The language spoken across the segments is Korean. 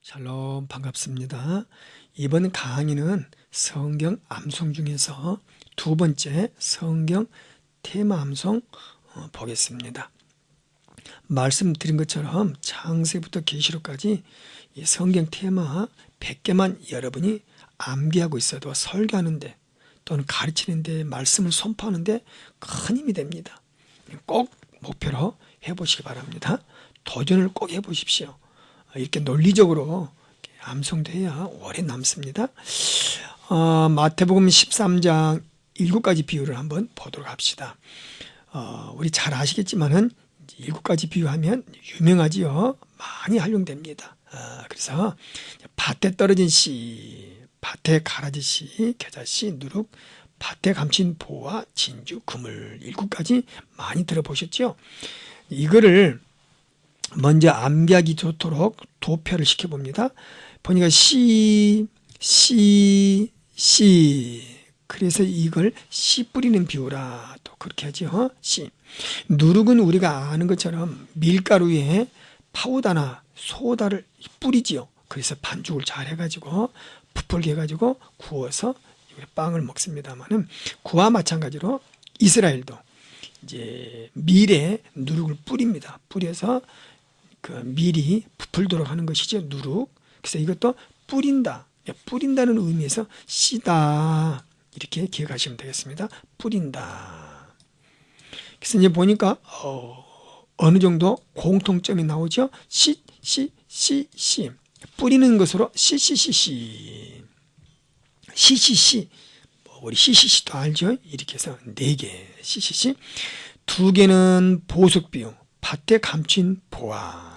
샬롬 반갑습니다. 이번 강의는 성경 암송 중에서 두 번째 성경 테마 암송 보겠습니다. 말씀드린 것처럼 창세부터 계시록까지 이 성경 테마 100개만 여러분이 암기하고 있어도 설교하는데 또는 가르치는데 말씀을 선포하는데 큰 힘이 됩니다. 꼭 목표로 해보시기 바랍니다. 도전을 꼭 해보십시오. 이렇게 논리적으로 암송도 해야 오래 남습니다. 마태복음 13장 7가지 비유를 한번 보도록 합시다. 우리 잘 아시겠지만은 7가지 비유하면 유명하지요. 많이 활용됩니다. 그래서 밭에 떨어진 씨, 밭에 가라지 씨, 겨자씨, 누룩, 밭에 감춘 보와 진주, 그물 7가지 많이 들어보셨죠? 이거를 먼저 암기하기 좋도록 도표를 시켜봅니다. 보니까 씨. 그래서 이걸 씨 뿌리는 비유라 또 그렇게 하죠. 씨. 누룩은 우리가 아는 것처럼 밀가루에 파우더나 소다를 뿌리지요. 그래서 반죽을 잘 해가지고 부풀게 해가지고 구워서 빵을 먹습니다만은 그와 마찬가지로 이스라엘도 이제 밀에 누룩을 뿌립니다. 뿌려서 그 밀이 부풀도록 하는 것이죠. 누룩. 그래서 이것도 뿌린다. 뿌린다는 의미에서 씨다. 이렇게 기억하시면 되겠습니다. 뿌린다. 그래서 이제 보니까 어느 정도 공통점이 나오죠. 씨. 뿌리는 것으로 씨씨씨씨. 우리 씨씨씨도 알죠? 이렇게 해서 4개 씨씨씨. 2개는 보석 비유. 밭에 감춘 보화.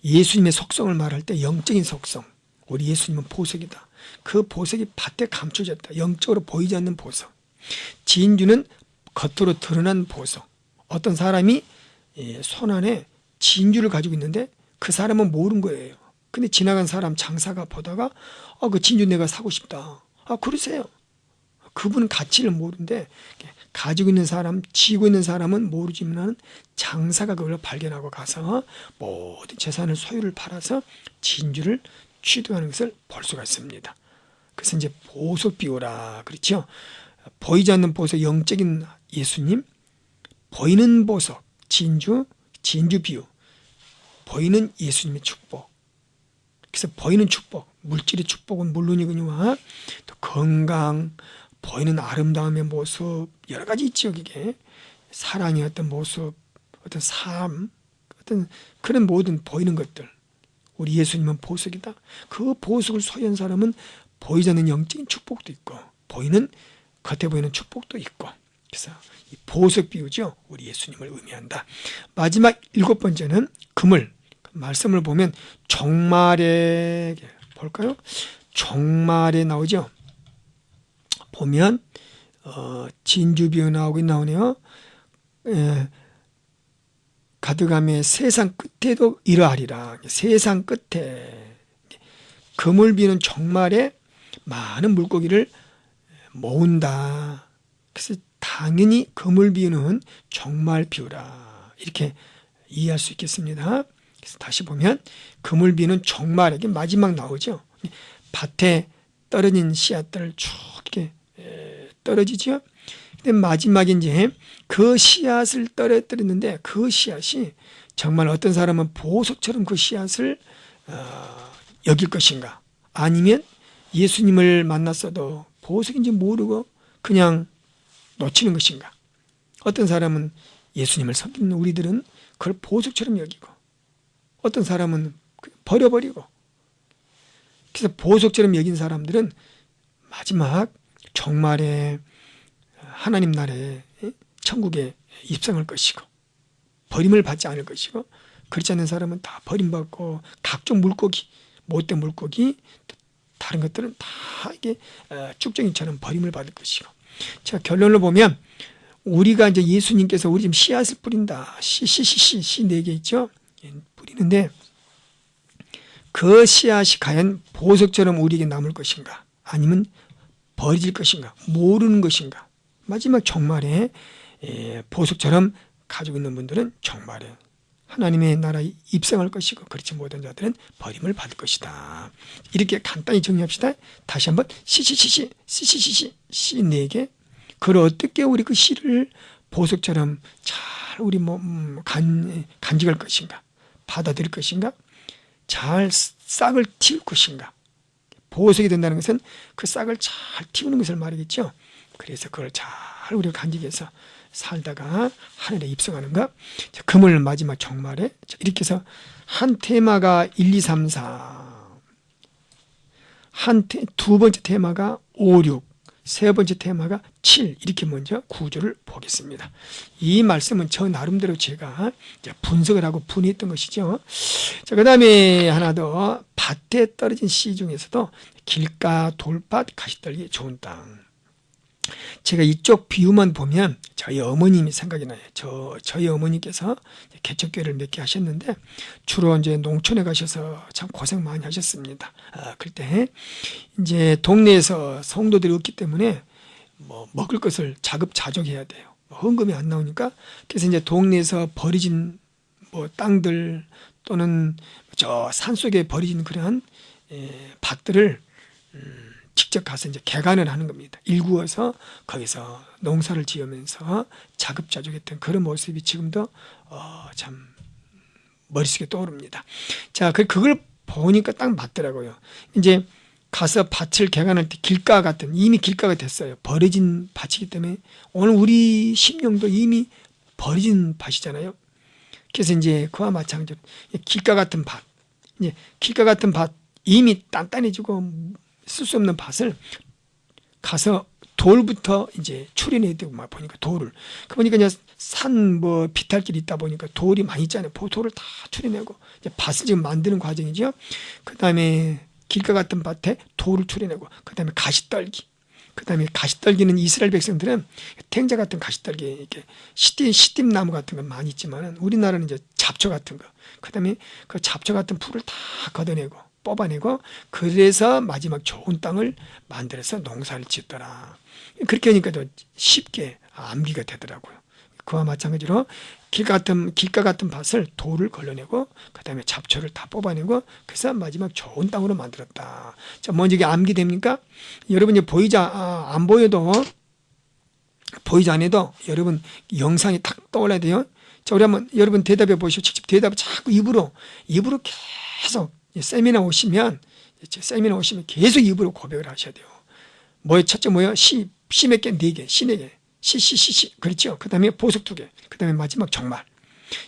예수님의 속성을 말할 때 영적인 속성. 우리 예수님은 보석이다. 그 보석이 밭에 감춰졌다. 영적으로 보이지 않는 보석. 진주는 겉으로 드러난 보석. 어떤 사람이 손 안에 진주를 가지고 있는데 그 사람은 모르는 거예요. 근데 지나간 사람 장사가 보다가 그 진주 내가 사고 싶다. 그러세요. 그분은 가치를 모르는데 가지고 있는 사람, 쥐고 있는 사람은 모르지만 장사가 그걸 발견하고 가서 모든 재산을 소유를 팔아서 진주를 취득하는 것을 볼 수가 있습니다. 그래서 이제 보석 비유라 그렇죠. 보이지 않는 보석, 영적인 예수님, 보이는 보석, 진주 비유, 보이는 예수님의 축복. 그래서 보이는 축복, 물질의 축복은 물론이거니와 또 건강, 보이는 아름다움의 모습, 여러 가지 있죠. 이게 사랑의 어떤 모습, 어떤 삶, 어떤 그런 모든 보이는 것들. 우리 예수님은 보석이다. 그 보석을 소유한 사람은 보이지 않는 영적인 축복도 있고 보이는 겉에 보이는 축복도 있고. 그래서 이 보석 비유죠. 우리 예수님을 의미한다. 마지막 7번째는 그물. 말씀을 보면 종말에 볼까요? 종말에 나오죠. 보면 진주 비유 나오긴 나오네요. 가득함에 세상 끝에도 이러하리라. 세상 끝에 그물 비유는 종말에 많은 물고기를 모은다. 그래서 당연히 그물 비유는 종말 비유라 이렇게 이해할 수 있겠습니다. 그래서 다시 보면 그물 비유는 종말에 마지막 나오죠. 밭에 떨어진 씨앗들 쭉 이렇게 떨어지죠. 근데 마지막에 이제 그 씨앗을 떨어뜨렸는데 그 씨앗이 정말 어떤 사람은 보석처럼 그 씨앗을 여길 것인가, 아니면 예수님을 만났어도 보석인지 모르고 그냥 놓치는 것인가. 어떤 사람은 예수님을 섬기는 우리들은 그걸 보석처럼 여기고 어떤 사람은 버려버리고. 그래서 보석처럼 여긴 사람들은 마지막 종말에 하나님 나라에 천국에 입성할 것이고 버림을 받지 않을 것이고, 그렇지 않은 사람은 다 버림받고 각종 물고기, 못된 물고기, 다른 것들은 다 이게 쭉정이처럼 버림을 받을 것이고. 자, 결론을 보면 우리가 이제 예수님께서 우리 지금 씨앗을 뿌린다. 씨 4개 있죠. 뿌리는데 그 씨앗이 과연 보석처럼 우리에게 남을 것인가, 아니면 버려질 것인가, 모르는 것인가. 마지막 종말에 보석처럼 가지고 있는 분들은 종말에 하나님의 나라에 입성할 것이고 그렇지 못한 자들은 버림을 받을 것이다. 이렇게 간단히 정리합시다. 다시 한번 시시시시 시 4개. 그걸 어떻게 우리 그 시를 보석처럼 잘 우리 간직할 것인가, 받아들일 것인가, 잘 싹을 틔울 것인가. 보석이 된다는 것은 그 싹을 잘 틔우는 것을 말이겠죠. 그래서 그걸 잘 우리가 간직해서 살다가 하늘에 입성하는가. 금을 마지막 종말에 이렇게 해서 한 테마가 1, 2, 3, 4, 두 번째 테마가 5, 6, 세 번째 테마가 7, 이렇게 먼저 구조를 보겠습니다. 이 말씀은 저 나름대로 제가 분석을 하고 분해했던 것이죠. 자, 그 다음에 하나 더, 밭에 떨어진 씨 중에서도 길가, 돌밭, 가시떨기 좋은 땅. 제가 이쪽 비유만 보면 저희 어머님이 생각이 나요. 저희 어머니께서 개척교회를 몇 개 하셨는데 주로 이제 농촌에 가셔서 참 고생 많이 하셨습니다. 그때 이제 동네에서 성도들이 없기 때문에 먹을 것을 자급자족해야 돼요. 헌금이 안 나오니까 그래서 이제 동네에서 버려진 땅들 또는 저 산속에 버려진 그러한 밭들을 직접 가서 이제 개간을 하는 겁니다. 일구어서 거기서 농사를 지으면서 자급자족했던 그런 모습이 지금도 참 머릿속에 떠오릅니다. 자, 그걸 보니까 딱 맞더라고요. 이제 가서 밭을 개간할 때 길가 같은, 이미 길가가 됐어요. 버려진 밭이기 때문에 오늘 우리 심령도 이미 버려진 밭이잖아요. 그래서 이제 그와 마찬가지로 길가 같은 밭, 이제 길가 같은 밭 이미 단단해지고 쓸 수 없는 밭을 가서 돌부터 이제 추려내야 되고 막 보니까 돌을 보니까 이제 산 비탈길이 있다 보니까 돌이 많이 있잖아요. 돌을 다 추려내고 이제 밭을 지금 만드는 과정이죠. 그 다음에 길가 같은 밭에 돌을 추려내고 그 다음에 가시떨기. 그 다음에 가시떨기는 이스라엘 백성들은 탱자 같은 가시떨기, 이렇게 시띠나무 같은 건 많이 있지만은 우리나라는 이제 잡초 같은 거. 그 다음에 그 잡초 같은 풀을 다 걷어내고 뽑아내고 그래서 마지막 좋은 땅을 만들어서 농사를 짓더라. 그렇게 하니까 더 쉽게 암기가 되더라고요. 그와 마찬가지로 길가 같은 밭을 돌을 걸러내고 그 다음에 잡초를 다 뽑아내고 그래서 마지막 좋은 땅으로 만들었다. 자, 먼저 이게 암기됩니까? 여러분 이제 안 보여도 보이지 않아도 여러분 영상이 탁 떠올라야 돼요. 자, 우리 한번 여러분 대답해 보시오. 직접 대답을 자꾸 입으로 계속 세미나 오시면 계속 입으로 고백을 하셔야 돼요. 첫째 뭐예요? 시 몇 개? 4개, 시 4개. 시. 그렇죠? 그 다음에 보석 2개. 그 다음에 마지막 종말.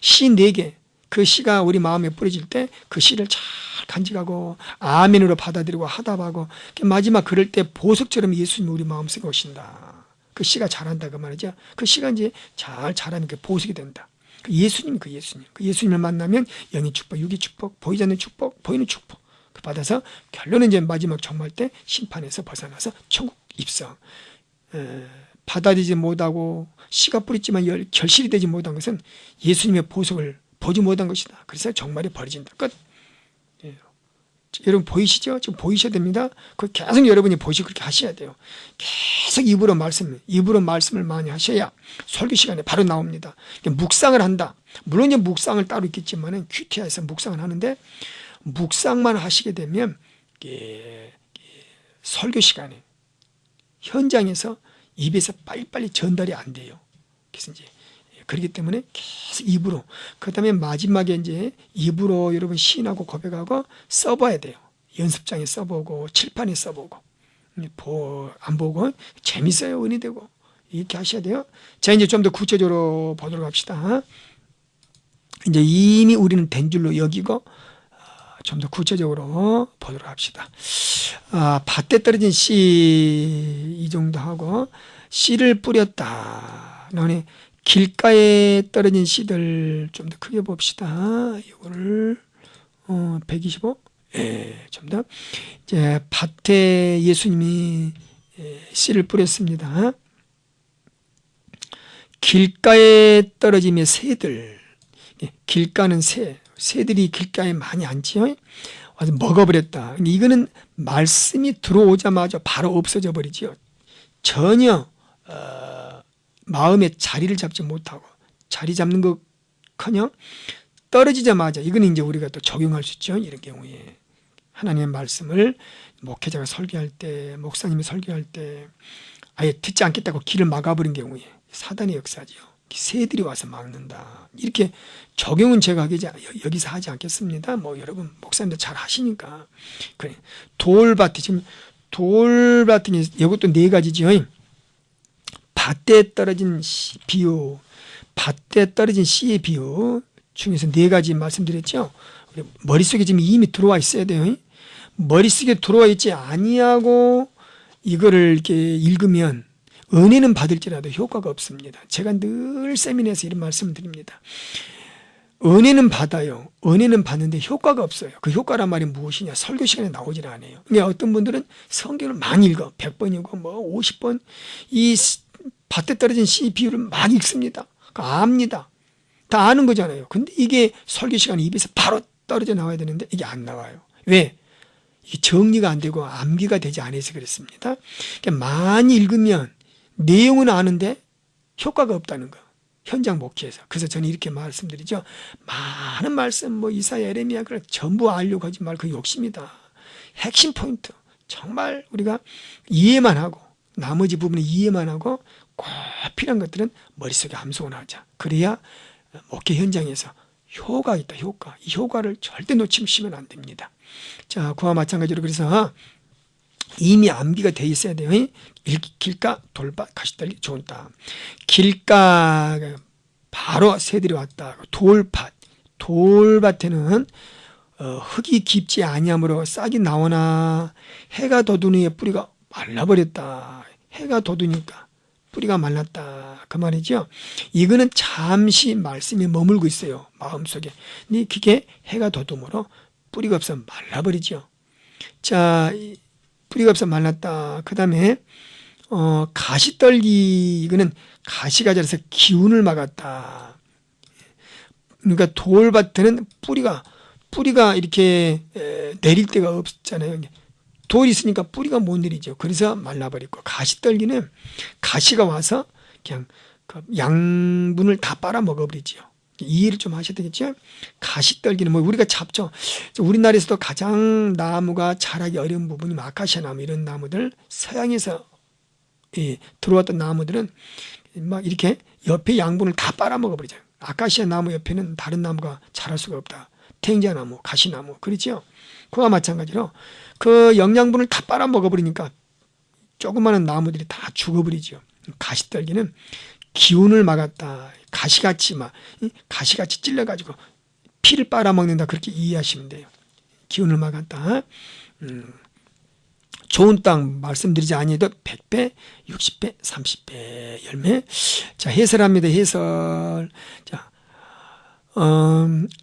시 4개. 그 시가 우리 마음에 뿌려질 때 그 시를 잘 간직하고 아멘으로 받아들이고 하답하고 마지막 그럴 때 보석처럼 예수님이 우리 마음속에 오신다. 그 시가 잘한다 그 말이죠. 그 시가 이제 잘하면 그 보석이 된다. 그 예수님을 만나면 영의 축복, 육의 축복, 보이지 않는 축복, 보이는 축복 그 받아서 결론은 이제 마지막 종말 때 심판에서 벗어나서 천국 입성. 받아들이지 못하고 씨가 뿌렸지만 결실이 되지 못한 것은 예수님의 보석을 보지 못한 것이다. 그래서 종말에 버려진다. 끝. 여러분 보이시죠? 지금 보이셔야 됩니다. 그 계속 여러분이 보시고 그렇게 하셔야 돼요. 계속 입으로 말씀을 많이 하셔야 설교 시간에 바로 나옵니다. 묵상을 한다. 물론 이제 묵상을 따로 있겠지만은 큐티에서 묵상을 하는데 묵상만 하시게 되면 설교 시간에 현장에서 입에서 빨리빨리 전달이 안 돼요. 그래서 이제 그렇기 때문에 계속 입으로, 그 다음에 마지막에 이제 입으로 여러분 시인하고 고백하고 써봐야 돼요. 연습장에 써보고 칠판에 써보고 안 보고 재밌어요. 은혜 되고 이렇게 하셔야 돼요. 자, 이제 좀 더 구체적으로 보도록 합시다. 이제 이미 우리는 된 줄로 여기고 좀 더 구체적으로 보도록 합시다. 밭에 떨어진 씨 이 정도 하고 씨를 뿌렸다. 너네 길가에 떨어진 씨들 좀 더 크게 봅시다. 이거를 125. 좀 더 이제 밭에 예수님이 씨를 뿌렸습니다. 길가에 떨어짐의 새들. 길가는 새들이 길가에 많이 앉지요. 와서 먹어버렸다. 이거는 말씀이 들어오자마자 바로 없어져 버리지요. 전혀 마음에 자리를 잡지 못하고 자리 잡는 것커녕 떨어지자마자 이거는 이제 우리가 또 적용할 수 있죠. 이런 경우에 하나님의 말씀을 목회자가 설교할 때, 목사님이 설교할 때 아예 듣지 않겠다고 길을 막아버린 경우에 사단의 역사지요. 새들이 와서 막는다. 이렇게 적용은 제가 여기서 하지 않겠습니다. 뭐 여러분 목사님도 잘 하시니까. 그래. 돌밭이 지금 돌밭은 이것도 네 가지죠. 밭에 떨어진 비유, 밭에 떨어진 씨의 비유 중에서 네 가지 말씀드렸죠. 머릿속에 지금 이미 들어와 있어야 돼요. 머릿속에 들어와 있지 아니하고 이거를 이렇게 읽으면 은혜는 받을지라도 효과가 없습니다. 제가 늘 세미나에서 이런 말씀을 드립니다. 은혜는 받아요. 은혜는 받는데 효과가 없어요. 그 효과란 말이 무엇이냐? 설교 시간에 나오질 않아요. 그러니까 어떤 분들은 성경을 많이 읽어. 100번이고 뭐 50번 이 밭에 떨어진 씨 비유를 막 읽습니다. 압니다. 다 아는 거잖아요. 근데 이게 설교 시간에 입에서 바로 떨어져 나와야 되는데 이게 안 나와요. 왜? 이게 정리가 안 되고 암기가 되지 않아서 그렇습니다. 그러니까 많이 읽으면 내용은 아는데 효과가 없다는 거. 현장 목회에서. 그래서 저는 이렇게 말씀드리죠. 많은 말씀, 뭐 이사야, 예레미야 그걸 전부 알려고 하지 말고 그 욕심이다. 핵심 포인트. 정말 우리가 이해만 하고 나머지 부분은 이해만 하고 꼭 필요한 것들은 머릿속에 암송을 하자. 그래야 목회 현장에서 효과가 있다. 효과. 이 효과를 절대 놓치시면 안 됩니다. 자, 그와 마찬가지로 그래서 이미 암기가 돼 있어야 돼요. 길가, 돌밭, 가시떨기, 좋은 땅. 길가 바로 새들이 왔다. 돌밭, 돌밭에는 흙이 깊지 아니하므로 싹이 나오나 해가 돋은 후에 뿌리가 말라버렸다. 해가 돋으니까 뿌리가 말랐다. 그 말이죠. 이거는 잠시 말씀이 머물고 있어요. 마음속에. 근데 그게 해가 돋음으로 뿌리가 없어 말라버리죠. 자, 뿌리가 없어 말랐다. 그 다음에 가시떨기, 이거는 가시가 자라서 기운을 막았다. 그러니까 돌밭에는 뿌리가 이렇게 내릴 데가 없잖아요. 돌이 있으니까 뿌리가 못 내리죠. 그래서 말라버리고, 가시떨기는 가시가 와서 그냥 그 양분을 다 빨아먹어버리죠. 이해를 좀 하셔야 되겠죠? 가시떨기는 뭐 우리가 잡죠. 우리나라에서도 가장 나무가 자라기 어려운 부분이 아카시아 나무, 이런 나무들, 서양에서 들어왔던 나무들은 막 이렇게 옆에 양분을 다 빨아먹어버리죠. 아카시아 나무 옆에는 다른 나무가 자랄 수가 없다. 탱자나무, 가시나무, 그렇죠? 그와 마찬가지로 그 영양분을 다 빨아먹어버리니까 조그마한 나무들이 다 죽어버리죠. 가시떨기는 기운을 막았다. 가시같이 찔러가지고 피를 빨아먹는다. 그렇게 이해하시면 돼요. 기운을 막았다. 좋은 땅 말씀드리지 아니해도 100배, 60배, 30배 열매. 자, 해설합니다. 해설. 자,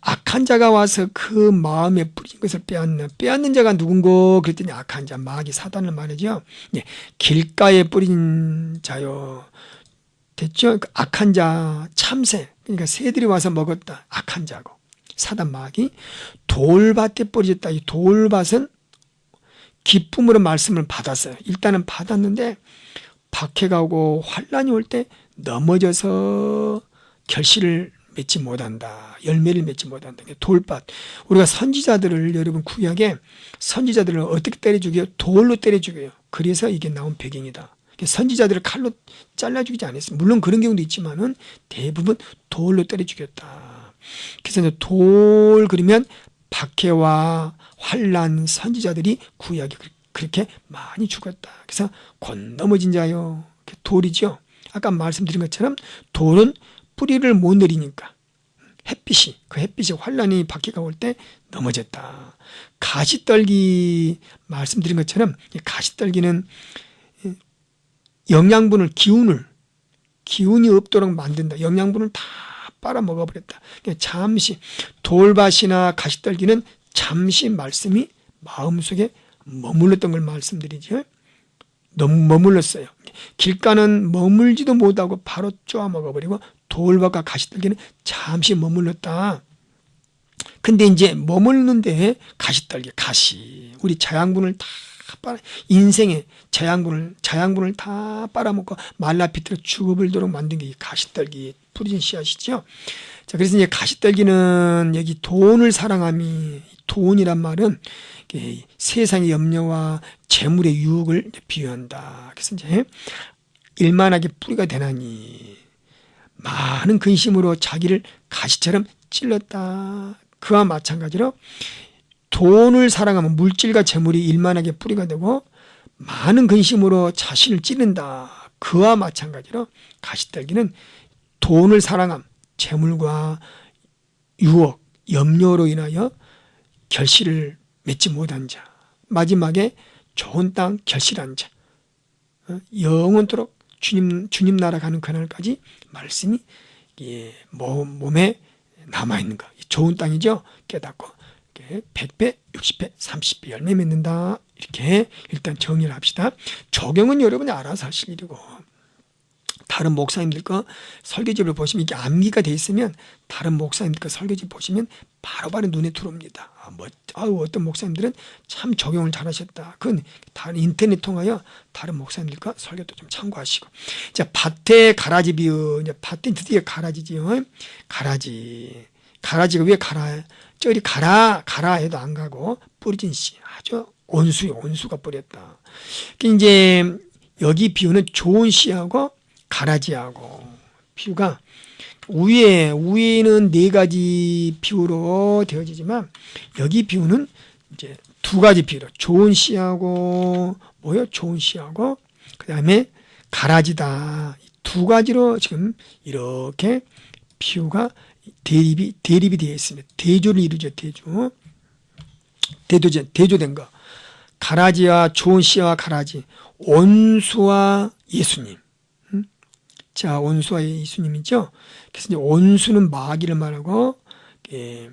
악한 자가 와서 그 마음에 뿌린 것을 빼앗는 자가 누군고? 그랬더니 악한 자, 마귀 사단을 말이죠. 예, 길가에 뿌린 자요. 됐죠? 악한 자, 참새. 그러니까 새들이 와서 먹었다. 악한 자고. 사단 마귀. 돌밭에 뿌려졌다. 이 돌밭은 기쁨으로 말씀을 받았어요. 일단은 받았는데 박해가 오고 환란이 올 때 넘어져서 결실을 맺지 못한다. 열매를 맺지 못한다. 돌밭. 우리가 선지자들을, 여러분 구약에 선지자들을 어떻게 때려 죽여요? 돌로 때려 죽여요. 그래서 이게 나온 배경이다. 선지자들을 칼로 잘라 죽이지 않았어요. 물론 그런 경우도 있지만은 대부분 돌로 때려 죽였다. 그래서 이제 돌 그러면 박해와 환란, 선지자들이 구약에 그렇게 많이 죽었다. 그래서 곧 넘어진 자요. 돌이죠. 아까 말씀드린 것처럼 돌은 뿌리를 못 내리니까 그 햇빛이 환란이 박해가 올 때 넘어졌다. 가시떨기 말씀드린 것처럼 가시떨기는 영양분을, 기운이 없도록 만든다. 영양분을 다 빨아먹어버렸다. 잠시 돌밭이나 가시떨기는 잠시 말씀이 마음속에 머물렀던 걸 말씀드리죠. 너무 머물렀어요. 길가는 머물지도 못하고 바로 쪼아 먹어버리고, 돌밭과 가시떨기는 잠시 머물렀다. 근데 이제 머물는데 가시떨기, 우리 자양분을 다 인생의 자양분을 다 빨아먹고 말라 비틀어 죽어버리도록 만든 게 이 가시떨기 뿌려진 씨앗이죠. 자, 그래서 이제 가시떨기는 여기 돈을 사랑함이, 돈이란 말은 세상의 염려와 재물의 유혹을 비유한다. 그래서 이제 일만하게 뿌리가 되나니 많은 근심으로 자기를 가시처럼 찔렀다. 그와 마찬가지로 돈을 사랑하면 물질과 재물이 일만하게 뿌리가 되고 많은 근심으로 자신을 찌른다. 그와 마찬가지로 가시떨기는 돈을 사랑함, 재물과 유혹, 염려로 인하여 결실을 맺지 못한 자, 마지막에 좋은 땅 결실한 자, 영원토록 주님 나라 가는 그날까지 말씀이 몸에 남아있는 것. 좋은 땅이죠. 깨닫고 100배, 60배, 30배 열매 맺는다. 이렇게 일단 정리를 합시다. 적용은 여러분이 알아서 하실 일이고, 다른 목사님들 거 설교집을 보시면 이게 암기가 돼 있으면 다른 목사님들 거 설교집 보시면 바로바로 눈에 들어옵니다. 어떤 목사님들은 참 적용을 잘하셨다. 그건 다른 인터넷 통하여 다른 목사님들 거 설교도 좀 참고하시고. 자, 밭에 가라지 비유. 이제 밭에 드디어 가라지지요. 가라지가 왜 가라? 저리 가라 해도 안 가고 뿌리진 씨 아주 온수가 뿌렸다. 이제 여기 비유는 좋은 씨하고 가라지하고 비유가 위에는 네 가지 비유로 되어지지만 여기 비유는 이제 두 가지 비유로 좋은 씨하고 좋은 씨하고 그다음에 가라지다. 두 가지로 지금 이렇게 비유가 대립이 되어 있습니다. 대조를 이루죠. 대조된 거. 가라지와 좋은 씨와 가라지, 온수와 예수님. 자, 온수와 예수님이죠. 그래서 이제 온수는 마귀를 말하고, 여기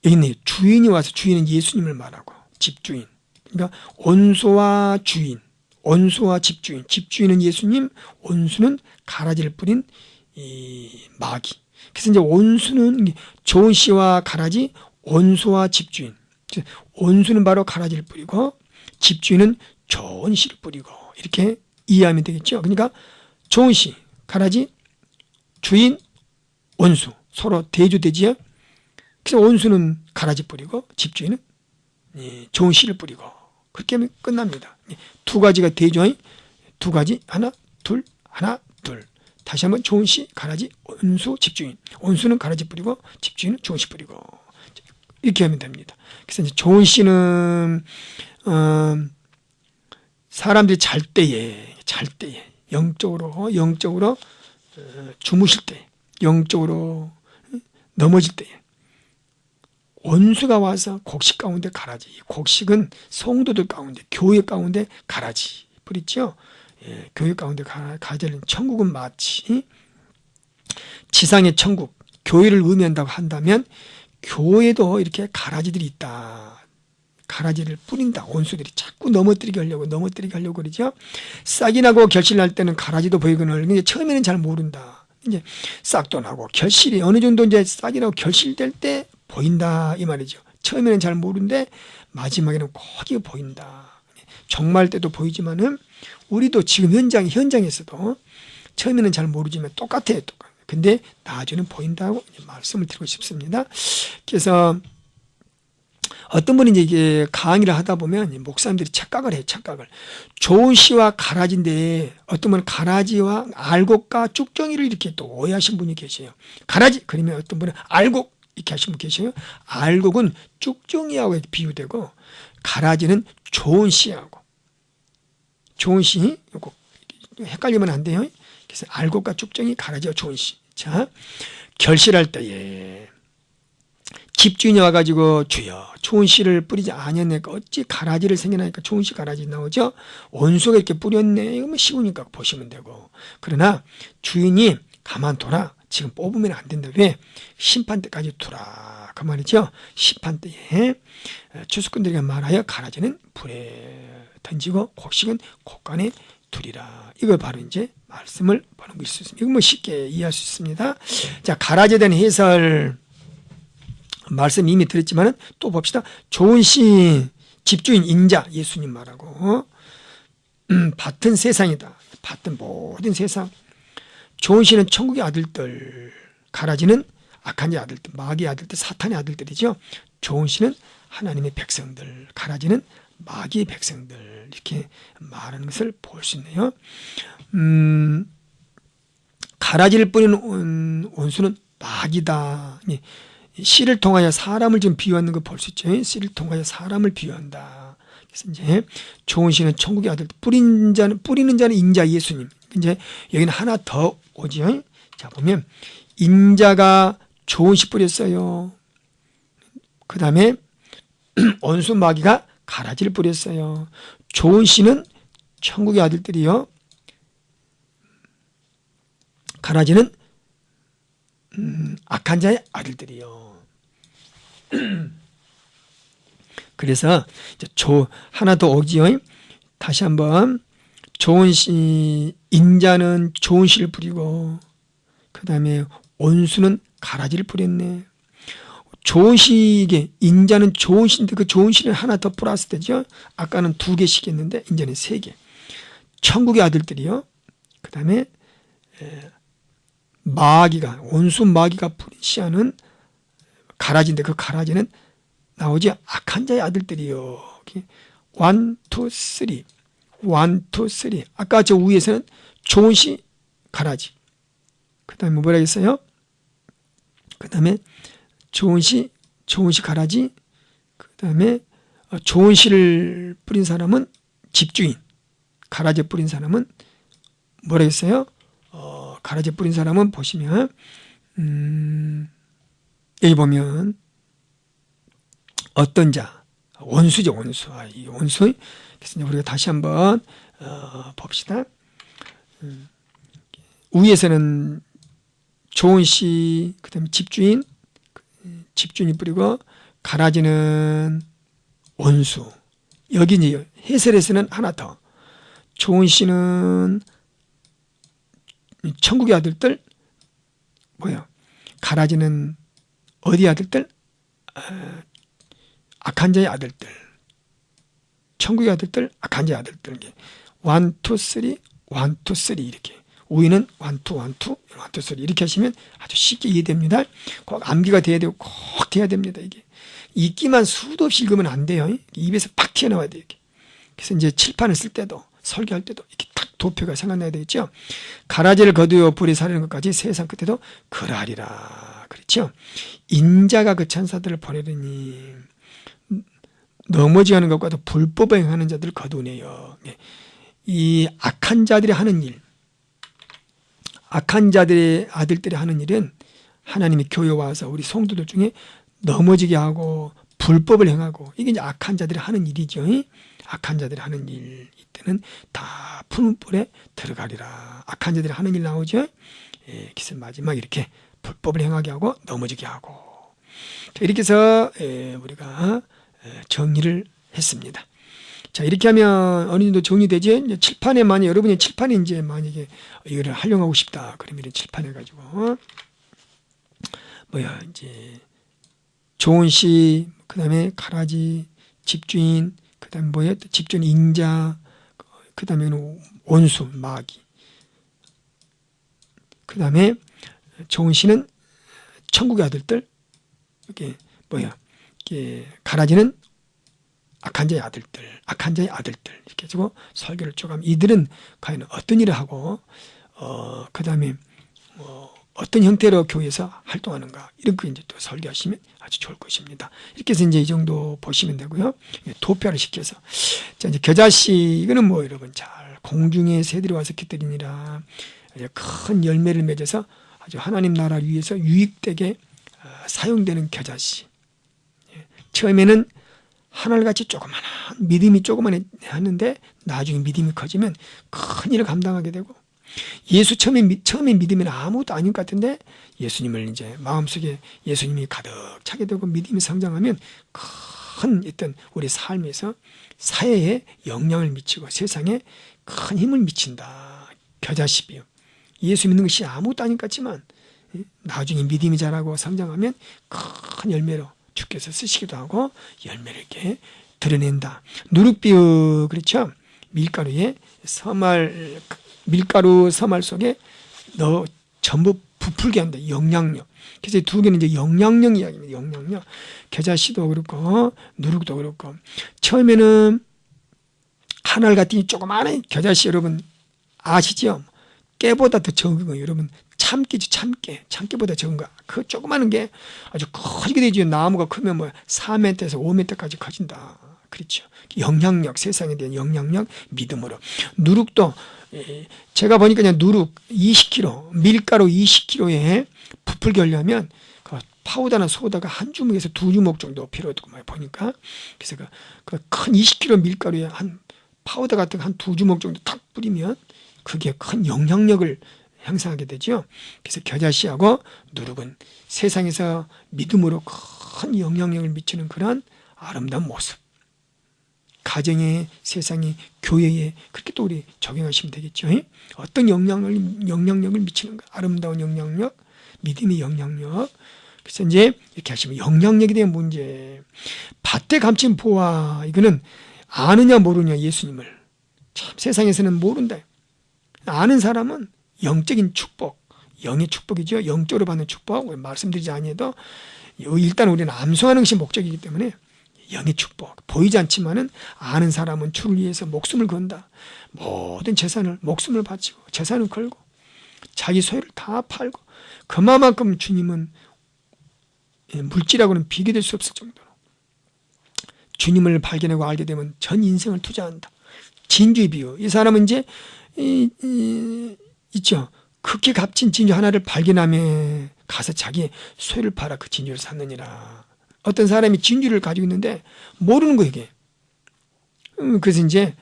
있네요. 주인이 와서 주인은 예수님을 말하고, 집주인. 그러니까 온수와 주인, 온수와 집주인. 집주인은 예수님, 온수는 가라지를 뿌린 이 마귀. 그래서 이제 온수는 좋은 씨와 가라지, 온수와 집주인. 온수는 바로 가라지를 뿌리고, 집주인은 좋은 씨를 뿌리고, 이렇게 이해하면 되겠죠. 그러니까 좋은 씨, 가라지, 주인, 온수. 서로 대조되지요. 그래서 온수는 가라지 뿌리고, 집주인은 좋은 씨를 뿌리고, 그렇게 하면 끝납니다. 두 가지가 대조, 두 가지, 하나, 둘. 다시 한번 좋은 씨, 가라지, 온수, 집주인. 온수는 가라지 뿌리고, 집주인은 좋은 씨 뿌리고. 이렇게 하면 됩니다. 그래서 이제 좋은 씨는, 사람들이 잘 때에, 영적으로 주무실 때, 영적으로 넘어질 때에, 온수가 와서 곡식 가운데 가라지. 곡식은 성도들 가운데, 교회 가운데 가라지 뿌리죠. 교회 가운데 가지는 천국은 마치 지상의 천국, 교회를 의미한다고 한다면 교회도 이렇게 가라지들이 있다. 가라지를 뿌린다. 온수들이 자꾸 넘어뜨리게 하려고 그러죠. 싹이 나고 결실 날 때는 가라지도 보이거늘. 근데 처음에는 잘 모른다. 이제 싹도 나고 결실이 어느 정도 이제 싹이 나고 결실될 때 보인다 이 말이죠. 처음에는 잘 모르는데 마지막에는 꼭 보인다. 종말 때도 보이지만은 우리도 지금 현장에서도 처음에는 잘 모르지만 똑같아요. 근데 나중에는 보인다고 말씀을 드리고 싶습니다. 그래서 어떤 분이 이제 강의를 하다 보면 목사님들이 착각을 해요. 좋은 씨와 가라지인데 어떤 분은 가라지와 알곡과 쭉정이를 이렇게 또 오해하신 분이 계세요. 가라지 그러면 어떤 분은 알곡 이렇게 하신 분 계세요. 알곡은 쭉정이하고 비유되고 가라지는 좋은 씨하고 좋은 씨 이거 헷갈리면 안 돼요. 그래서 알곡과 쭉정이 가라지와 좋은 씨. 자, 결실할 때에 집주인이 와가지고 주여 좋은 씨를 뿌리지 아니었네까 어찌 가라지를 생겨나니까 좋은 씨 가라지 나오죠. 온수가 이렇게 뿌렸네. 이거 뭐 쉬우니까 보시면 되고. 그러나 주인이 가만둬라. 지금 뽑으면 안 된다. 왜? 심판 때까지 두라. 그 말이죠. 심판 때에 추수꾼들에게 말하여 가라지는 불에 던지고 곡식은 곡간에 두리라. 이걸 바로 이제 말씀을 보는 것일 수 있습니다. 이거 뭐 쉽게 이해할 수 있습니다. 자, 가라지에 대한 해설 말씀 이미 드렸지만은 또 봅시다. 좋은 씨, 집주인 인자 예수님 말하고 밭은 세상이다. 밭은 모든 세상. 좋은 씨는 천국의 아들들, 가라지는 악한 자의 아들들, 마귀의 아들들, 사탄의 아들들이죠. 좋은 씨는 하나님의 백성들, 가라지는 마귀의 백성들, 이렇게 말하는 것을 볼 수 있네요. 가라지를 뿌리는 원수는 마귀다. 씨를 통하여 사람을 좀 비유하는 거 볼 수 있죠. 씨를 통하여 사람을 비유한다. 그래서 이제 좋은 씨는 천국의 아들, 뿌리는 자는 인자 예수님. 이제 여기는 하나 더 오죠. 자, 보면 인자가 좋은 씨 뿌렸어요. 그 다음에 원수 마귀가 가라지를 뿌렸어요. 좋은 씨는 천국의 아들들이요. 가라지는 악한 자의 아들들이요. 그래서 이제 하나 더 오지요. 다시 한번 좋은 씨, 인자는 좋은 씨를 뿌리고 그 다음에 원수는 가라지를 뿌렸네. 좋은 씨에게 인자는 좋은 씨인데 그 좋은 씨를 하나 더 플러스 되죠. 아까는 2개씩 했는데 이제는 3개. 천국의 아들들이요. 그 다음에 마귀가, 원수 마귀가 뿌린 씨앗은 가라지인데 그 가라지는 나오지 악한 자의 아들들이요. 1, 2, 3. 1, 2, 3. 아까 저 위에서는 좋은 씨 가라지. 그 다음에 뭐라 했어요? 그 다음에 좋은 씨 가라지. 그 다음에 좋은 씨를 뿌린 사람은 집주인. 가라지 뿌린 사람은 뭐라 했어요? 가라지 뿌린 사람은 보시면 여기 보면 어떤 자, 원수죠, 원수. 이 원수. 그래서 우리가 다시 한번 봅시다. 위에서는 좋은 씨, 그다음에 집주인이 뿌리고 가라지는 원수. 여기 이제 해설에서는 하나 더. 좋은 씨는 천국의 아들들, 가라지는 어디 아들들? 악한 자의 아들들. 천국의 아들들, 악한 자의 아들들. 1, 2, 3, 1, 2, 3 이렇게. 우위는 1, 2, 1, 2, 1, 2, 3 이렇게 하시면 아주 쉽게 이해됩니다. 꼭 암기가 돼야 되고 꼭 돼야 됩니다. 이게 읽기만 수도 없이 읽으면 안 돼요. 입에서 팍 튀어나와야 돼요. 이렇게. 그래서 이제 칠판을 쓸 때도 설교할 때도 이렇게 딱 도표가 생각나야 되겠죠. 가라지를 거두어 불에 사르는 것까지 세상 끝에도 그러하리라. 그렇죠. 인자가 그 천사들을 보내더니 넘어지 하는 것과도 불법을 행하는 자들을 거두네요. 이 악한 자들이 하는 일, 악한 자들의 아들들이 하는 일은 하나님의 교회 와서 우리 성도들 중에 넘어지게 하고 불법을 행하고 이게 이제 악한 자들이 하는 일이죠. 악한 자들이 하는 일 이때는 다 푸른 불에 들어가리라. 악한 자들이 하는 일 나오죠. 그래서 마지막 이렇게 불법을 행하게 하고 넘어지게 하고 이렇게 해서 우리가 정리를 했습니다. 자, 이렇게 하면 어느 정도 정리되지? 칠판에 만약 여러분이 칠판에 이제 만약에 이거를 활용하고 싶다. 그러면 이런 칠판 해가지고 이제 좋은 씨, 그 다음에 가라지, 집주인, 그 다음에 집주인 인자, 그 다음에는 원수, 마귀. 그 다음에 좋은 씨는 천국의 아들들, 이게 이게 가라지는 악한 자의 아들들 이렇게 해주고 설교를 쭉 하면 이들은 과연 어떤 일을 하고 그 다음에 어떤 형태로 교회에서 활동하는가 이런 거 이제 또 설교하시면 아주 좋을 것입니다. 이렇게 해서 이제 이 정도 보시면 되고요. 도표를 시켜서 자 이제 겨자씨 이거는 여러분 잘 공중에 새들이 와서 깃들이니라 큰 열매를 맺어서 아주 하나님 나라를 위해서 유익되게 사용되는 겨자씨. 처음에는 하늘같이 조그마한 믿음이 조그만 하는데 나중에 믿음이 커지면 큰 일을 감당하게 되고 예수 처음에 믿으면 아무것도 아닌 것 같은데 예수님을 이제 마음속에 예수님이 가득 차게 되고 믿음이 성장하면 큰 어떤 우리 삶에서 사회에 영향을 미치고 세상에 큰 힘을 미친다. 겨자씨비요. 예수 믿는 것이 아무것도 아닌 것 같지만 나중에 믿음이 자라고 성장하면 큰 열매로 주께서 쓰시기도 하고 열매를 이렇게 드러낸다. 누룩비유 그렇죠? 밀가루 서말 속에 전부 부풀게 한다. 영향력. 그래서 이 두 개는 이제 영향력 이야기입니다. 영향력. 겨자씨도 그렇고 누룩도 그렇고 처음에는 하늘 같은 조그마한 겨자씨 여러분 아시죠? 깨보다 더 적은 거 여러분 참깨죠. 참깨보다 적은 거. 그 조그마한 게 아주 커지게 되죠. 나무가 크면 뭐 4m에서 5m까지 커진다. 그렇죠. 영향력, 세상에 대한 영향력, 믿음으로. 누룩도 제가 보니까 그냥 누룩 20kg, 밀가루 20kg에 부풀게 하려면 그 파우더나 소다가 한 주먹에서 두 주먹 정도 필요하다고 보니까 그래서 그 큰 20kg 밀가루에 한 파우더 같은 거 한 두 주먹 정도 탁 뿌리면 그게 큰 영향력을 형성하게 되죠. 그래서 겨자씨하고 누룩은 세상에서 믿음으로 큰 영향력을 미치는 그런 아름다운 모습. 가정에, 세상에, 교회에 그렇게 또 우리 적용하시면 되겠죠. 어떤 영향력을 미치는가? 아름다운 영향력, 믿음의 영향력. 그래서 이제 이렇게 하시면 영향력에 대한 문제. 밭에 감춘 보화. 이거는 아느냐 모르냐 예수님을. 참 세상에서는 모른다. 아는 사람은 영적인 축복, 영의 축복이죠. 영적으로 받는 축복. 말씀드리지 아니해도 일단 우리는 암송하는 것이 목적이기 때문에 영의 축복. 보이지 않지만은 아는 사람은 주를 위해서 목숨을 건다. 모든 재산을 목숨을 바치고 재산을 걸고 자기 소유를 다 팔고 그만큼 주님은 물질하고는 비교될 수 없을 정도로 주님을 발견하고 알게 되면 전 인생을 투자한다. 진주의 비유. 이 사람은 이제 있죠. 극히 값진 진주 하나를 발견하며 가서 자기의 소유를 팔아 그 진주를 샀느니라. 어떤 사람이 진주를 가지고 있는데 모르는 거예요, 이게. 그래서 이제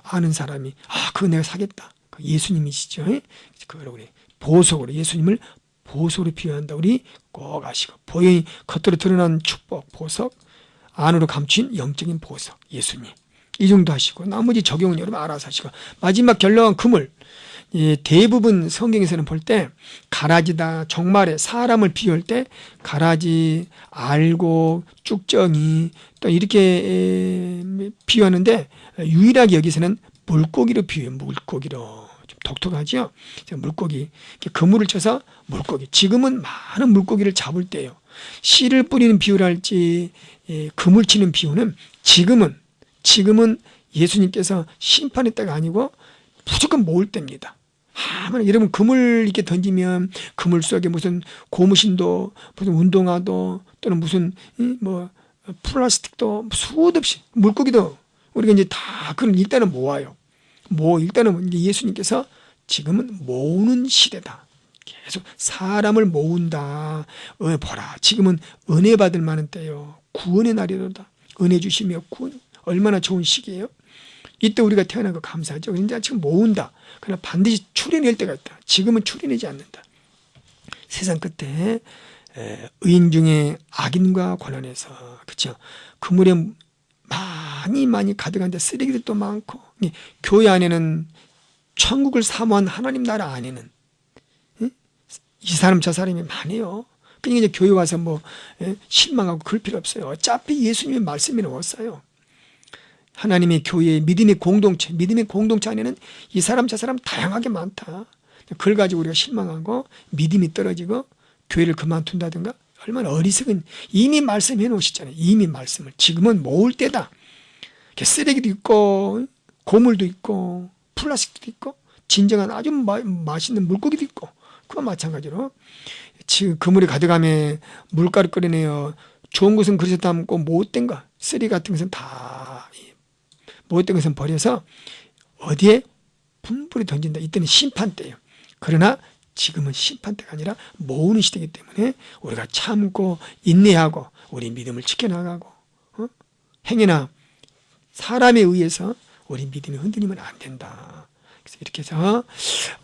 아는 사람이 그거 내가 사겠다. 예수님이시죠. 그걸 우리 보석으로 예수님을 보석으로 비유한다. 우리 꼭 아시고 보이 겉으로 드러난 축복 보석, 안으로 감춘 영적인 보석 예수님. 이 정도 하시고 나머지 적용은 여러분 알아서 하시고 마지막 결론은 그물. 대부분 성경에서는 볼 때 가라지다 정말에 사람을 비유할 때 가라지, 알곡, 쭉정이 또 이렇게 비유하는데 유일하게 여기서는 물고기로 비유해요. 물고기로. 좀 독특하죠? 물고기. 그물을 쳐서 물고기. 지금은 많은 물고기를 잡을 때요. 씨를 뿌리는 비유랄지 그물 치는 비유는 지금은 예수님께서 심판의 때가 아니고 무조건 모을 때입니다. 여러분 그물 이렇게 던지면 그물 속에 무슨 고무신도 무슨 운동화도 또는 무슨 뭐 플라스틱도 수도 없이 물고기도 우리가 이제 다 그걸 일단은 모아요. 일단은 이제 예수님께서 지금은 모으는 시대다. 계속 사람을 모은다. 보라 지금은 은혜 받을 만한 때요. 구원의 날이로다. 은혜 주시며 구원 얼마나 좋은 시기예요. 이때 우리가 태어난 거 감사하죠. 그런데 지금 모은다. 그러나 반드시 추려낼 때가 있다. 지금은 추려내지 않는다. 세상 끝에 의인 중에 악인과 관원해서 그렇죠. 그물에 많이 가득한데 쓰레기들도 많고 교회 안에는 천국을 사모한 하나님 나라 안에는 이 사람 저 사람이 많아요. 그러니까 이제 교회 와서 뭐 실망하고 그럴 필요 없어요. 어차피 예수님의 말씀이 없어요. 하나님의 교회, 믿음의 공동체 안에는 이 사람 저 사람 다양하게 많다. 그걸 가지고 우리가 실망하고 믿음이 떨어지고 교회를 그만둔다든가 얼마나 어리석은 이미 말씀해 놓으셨잖아요. 이미 말씀을. 지금은 모을 때다. 쓰레기도 있고 고물도 있고 플라스틱도 있고 진정한 아주 맛있는 물고기도 있고 그와 마찬가지로 지금 그물이 가득하면 물가루 끓여내요. 좋은 것은 그릇에 담고 못된 거 쓰레기 같은 것은 다 못된 것은 버려서 어디에 분불이 던진다. 이때는 심판 때예요. 그러나 지금은 심판 때가 아니라 모으는 시대이기 때문에 우리가 참고 인내하고 우리 믿음을 지켜나가고 행여나 사람에 의해서 우리 믿음이 흔들리면 안 된다. 그래서 이렇게 해서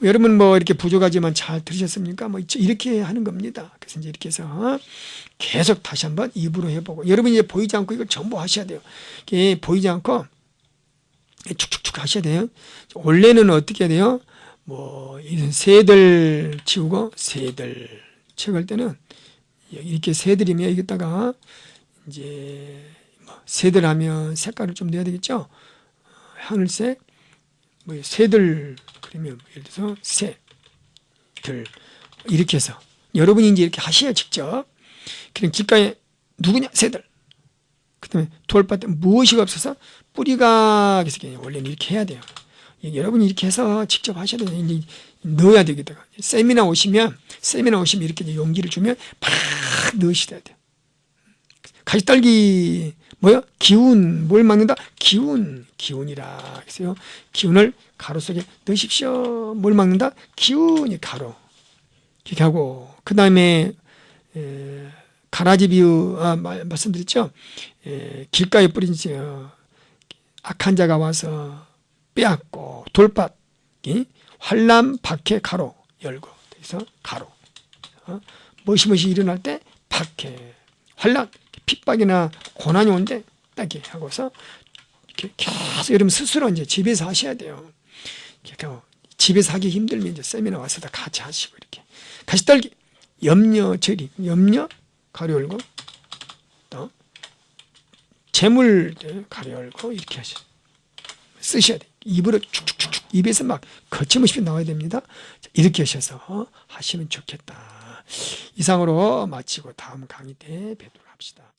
여러분 뭐 이렇게 부족하지만 잘 들으셨습니까? 뭐 이렇게 하는 겁니다. 그래서 이제 이렇게 해서 계속 다시 한번 입으로 해보고 여러분이 이제 보이지 않고 이걸 전부 하셔야 돼요. 이게 보이지 않고 축축축 하셔야 돼요. 원래는 어떻게 해야 돼요? 뭐 새들 치우고 새들 채울 때는 이렇게 새들이면 여기다가 이제 뭐 새들 하면 색깔을 좀 내야 되겠죠. 하늘색 뭐 새들 그러면 예를 들어서 새들 이렇게 해서 여러분이 이제 이렇게 하셔야 직접. 그럼 길가에 누구냐? 새들. 그다음에 돌밭에 무엇이 없어서 뿌리가 그래서 원래는 이렇게 해야 돼요. 여러분이 이렇게 해서 직접 하셔야 돼요. 이제 넣어야 되겠다. 세미나 오시면 이렇게 용기를 주면 팍 넣으셔야 돼요. 가시떨기 뭐요? 기운 뭘 막는다? 기운이라 그래서요. 기운을 가로 속에 넣으십시오. 뭘 막는다? 기운이 가로. 이렇게 하고 그 다음에 가라지 비유 말씀드렸죠. 길가에 뿌린 악한 자가 와서 빼앗고 돌밭이 환난 박해 가로 열고 그래서 가로 무엇이 일어날 때 박해 환난 핍박이나 고난이 온데 딱히 하고서 이렇게 계속 여러분 스스로 이제 집에서 하셔야 돼요. 그러니까 집에서 하기 힘들면 이제 세미나 와서 다 같이 하시고 이렇게 가시떨기 염려 절임 염려 가로 열고 또 재물 가로 열고 이렇게 쓰셔야 돼요. 입으로 축축축축 입에서 막 거침없이 나와야 됩니다. 이렇게 하셔서 하시면 좋겠다. 이상으로 마치고 다음 강의 때 뵙도록 합시다.